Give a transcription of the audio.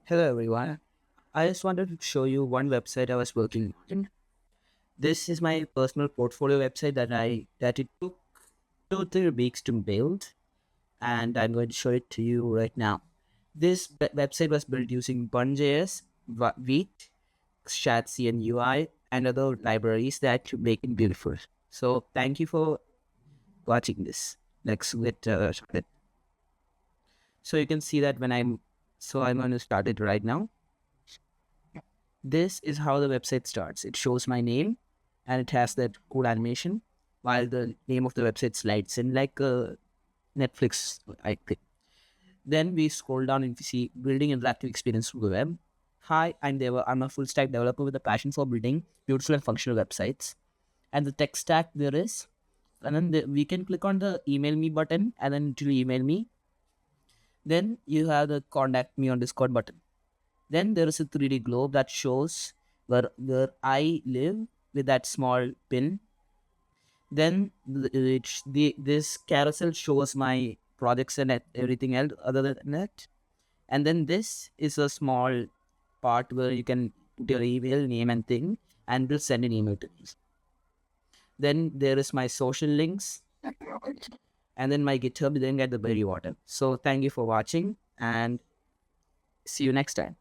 Hello everyone. I just wanted to show you one website I was working on. This is my personal portfolio website that it took 2 3 weeks to build, and I'm going to show it to you right now. This website was built using Bun.js, Vite, Shatsy, and UI, and other libraries that make it beautiful. So thank you for watching this. Let's get started. So you can see that I'm going to start it right now. This is how the website starts. It shows my name and it has that cool animation while the name of the website slides in like Netflix, I think. Then we scroll down and we see building interactive experience through the web. Hi, I'm Deva. I'm a full stack developer with a passion for building beautiful and functional websites. And the tech stack there is, and then we can click on the email me button and then it will email me. Then you have the contact me on Discord button. Then there is a 3D globe that shows where I live with that small pin. Then this carousel shows my projects and everything else other than that. And then this is a small part where you can put your email name and thing and will send an email to me. Then there is my social links and then my GitHub link at the very bottom. So thank you for watching and see you next time.